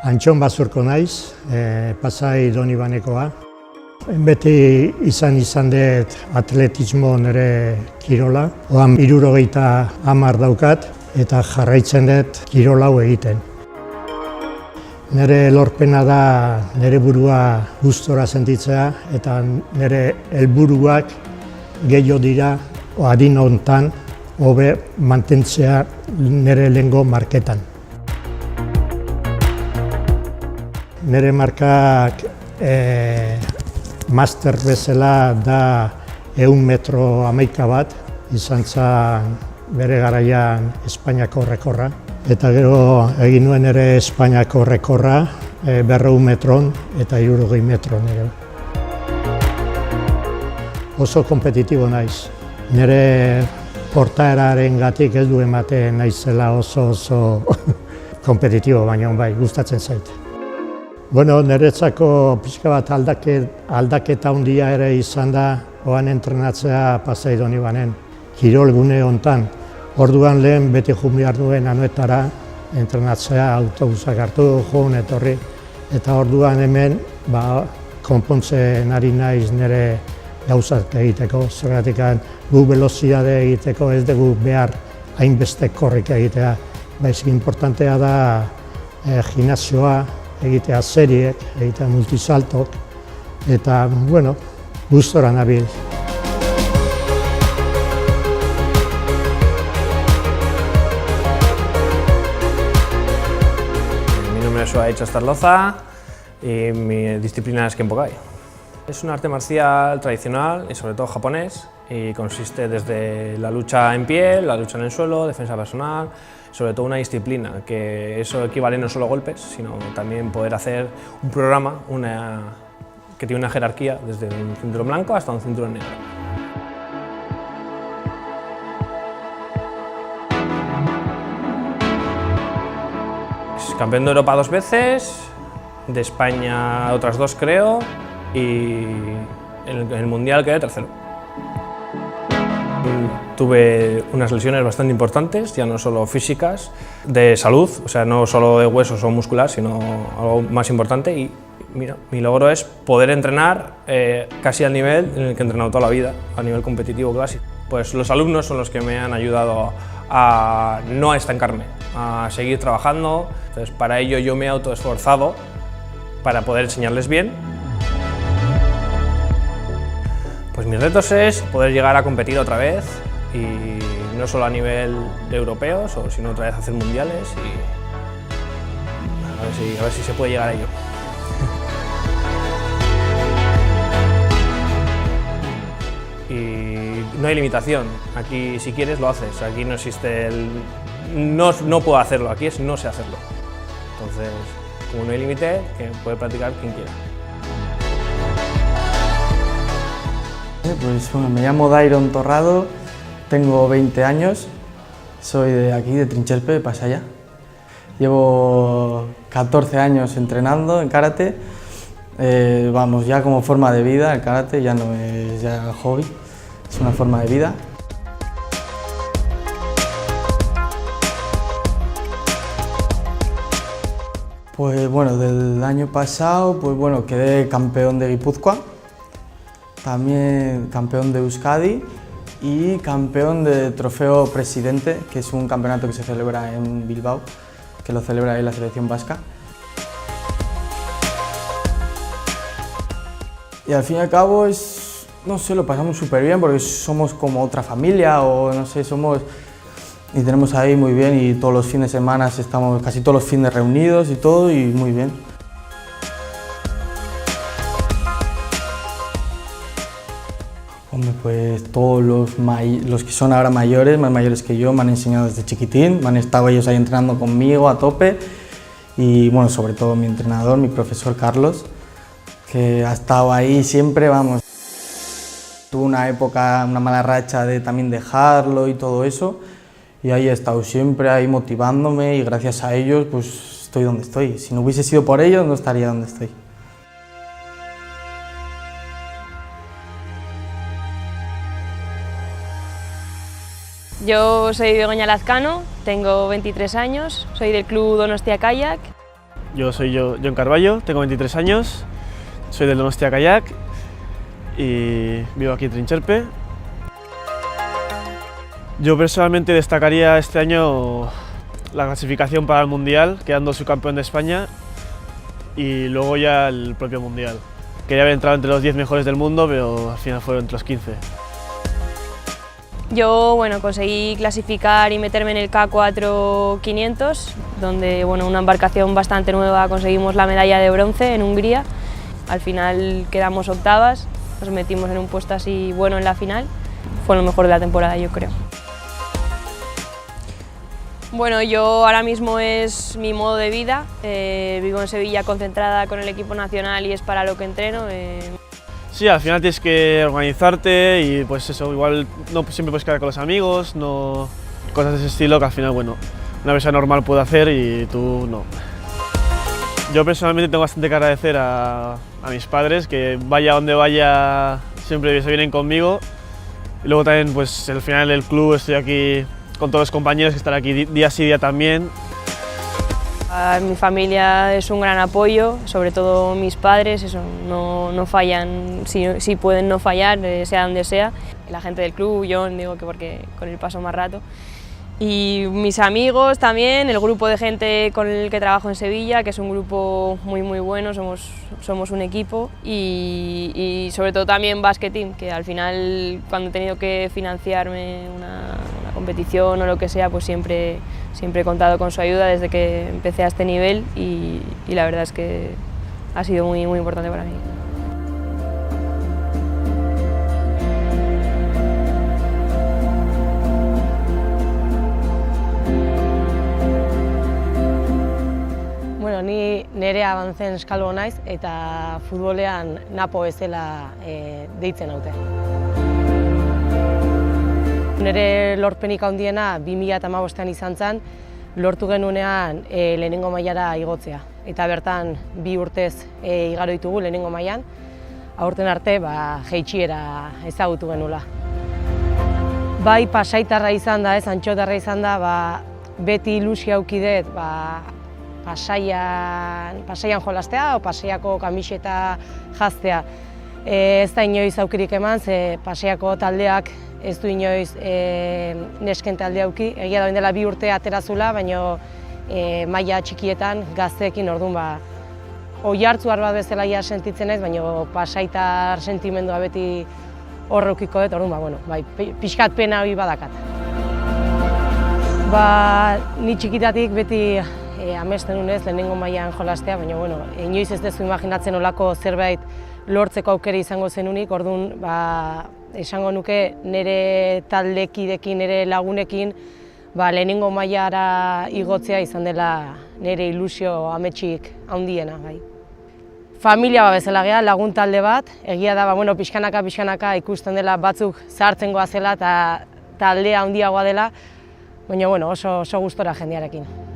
Antxon Bazurko naiz, Pasai Donibanekoa. Beti izan dut atletismo nire kirola. Oan 70 daukat eta jarraitzen dut kirol hau egiten. Nire lorpena da nire burua gustora sentitzea eta nire helburuak gehiago dira adin hontan hobe mantentzea nire lehengo marketan. Nire markak master bezala da 100 metro 11 bat, izan zen bere garaian Espainiako rekorra. Eta gero egin nuen ere Espainiako rekorra 200 metron eta 60 metron ere. Oso kompetitibo naiz. Nire portaeraren gatik ez du ematen naizela oso kompetitibo, baina bai, gustatzen zait. Bueno, niretzako pixka bat aldaketa handia ere izan da oan entrenatzea Pasai Donibanen, kirol gune hontan. Orduan lehen beti joan behar nuen Anoetara entrenatzea, autobusak hartu, joan etorri. Eta orduan hemen konpontzen ari naiz nire gauzak egiteko. Zergatik gu veloziade egiteko ez dugu behar hainbeste korrik egitea. Baizik importantea da gimnasioa, egitea seriek, egitea multisaltok, eta, bueno, gustora nabil. Mi nombre es Suaich Astarloza y mi disciplina es Kenpo-kai. Es un arte marcial tradicional y sobre todo japonés y consiste desde la lucha en pie, la lucha en el suelo, defensa personal, sobre todo una disciplina, que eso equivale no solo a golpes, sino también poder hacer un programa que tiene una jerarquía desde un cinturón blanco hasta un cinturón negro. Es campeón de Europa 2 veces, de España otras 2 creo, y en el Mundial quedé tercero. Tuve unas lesiones bastante importantes, ya no solo físicas, de salud, o sea, no solo de huesos o muscular, sino algo más importante. Y mira, mi logro es poder entrenar casi al nivel en el que he entrenado toda la vida, a nivel competitivo clásico. Pues los alumnos son los que me han ayudado a no estancarme, a seguir trabajando. Entonces, para ello yo me he autoesforzado para poder enseñarles bien. Pues mis retos es poder llegar a competir otra vez, y no solo a nivel de europeos, sino otra vez hacer mundiales y a ver si se puede llegar a ello. Y no hay limitación, aquí si quieres lo haces, aquí no existe no puedo hacerlo, aquí es no sé hacerlo. Entonces, como no hay límite, que puede practicar quien quiera. Pues bueno, me llamo Dairon Torrado, tengo 20 años, soy de aquí, de Trincherpe, de Pasaya. Llevo 14 años entrenando en karate, vamos, ya como forma de vida, el karate ya no es ya hobby, es una forma de vida. Pues bueno, del año pasado, pues bueno, quedé campeón de Guipúzcoa, también campeón de Euskadi y campeón de Trofeo Presidente, que es un campeonato que se celebra en Bilbao, que lo celebra ahí la selección vasca. Y al fin y al cabo no sé, lo pasamos súper bien porque somos como otra familia o no sé, y tenemos ahí muy bien y todos los fines de semana estamos casi todos los fines reunidos y todo y muy bien. Hombre, pues todos los que son ahora mayores, más mayores que yo, me han enseñado desde chiquitín, han estado ellos ahí entrenando conmigo a tope y bueno, sobre todo mi entrenador, mi profesor Carlos, que ha estado ahí siempre, vamos. Tuve una época, una mala racha de también dejarlo y todo eso y ahí he estado siempre ahí motivándome y gracias a ellos pues estoy donde estoy. Si no hubiese sido por ellos no estaría donde estoy. Yo soy Begoña Lazcano, tengo 23 años, soy del club Donostia Kayak Yo soy Jon Carballo, tengo 23 años, soy del Donostia Kayak y vivo aquí en Trincherpe. Yo personalmente destacaría este año la clasificación para el Mundial, quedando subcampeón de España, y luego ya el propio Mundial. Quería haber entrado entre los 10 mejores del mundo, pero al final fueron entre los 15. Yo conseguí clasificar y meterme en el K4 500, donde una embarcación bastante nueva conseguimos la medalla de bronce en Hungría. Al final quedamos octavas, nos metimos en un puesto así bueno en la final. Fue lo mejor de la temporada, yo creo. Bueno, yo ahora mismo es mi modo de vida. Vivo en Sevilla concentrada con el equipo nacional y es para lo que entreno. Sí, al final tienes que organizarte y pues eso, igual no siempre puedes quedar con los amigos, no, cosas de ese estilo que al final, una persona normal puede hacer y tú no. Yo personalmente tengo bastante que agradecer a mis padres, que vaya donde vaya siempre se vienen conmigo. Y luego también pues al final del club estoy aquí con todos los compañeros que están aquí día sí día también. Mi familia es un gran apoyo, sobre todo mis padres, no fallan, si pueden no fallar, sea donde sea. La gente del club, yo digo que porque con él paso más rato. Y mis amigos también, el grupo de gente con el que trabajo en Sevilla, que es un grupo muy bueno, somos un equipo. Y sobre todo también Basket Team, que al final cuando he tenido que financiarme una competición o lo que sea, pues siempre he contado con su ayuda desde que empecé a este nivel y la verdad es que ha sido muy importante para mí. Ni Nerea Bantzen Eskalbo naiz eta futbolean Napo bezala deitzen naute. Nire lorpenik handiena 2015ean izan zen, lortu genuenean lehenengo mailara igotzea. Eta bertan 2 urtez igaro ditugu lehenengo mailan, aurten arte jaitsiera ezagutu genula. Bai pasaitarra izan da, antxotarra izan da, beti ilusia auki dut, pasaian jolastea o pasaiako kamiseta jaztea. Ez da inoiz aukirik eman, ze pasaiako taldeak ez du inoiz nesken talde auki. Egia da dela 2 urte aterazula, baina maila txikietan gazteekin orduan oihartzuar bat bezala sentitzen naiz, baina pasaitar sentimendua beti horreukiko dut, orduan pixkat pena hori badakat. Ni txikitatik beti amesten nunez lehenengo mailan jolastea, baina inoiz ez dezu imaginatzen olako zerbait lortzeko aukera izango zenunik, orduan esango nuke nire taldekidekin, nire lagunekin lehenengo mailara igotzea izan dela nire ilusio ametsik handiena. Familia bezala gea, lagun talde bat, egia da pixkanaka ikusten dela batzuk zahartzen goazela eta taldea handiagoa dela, baina oso gustora jendearekin.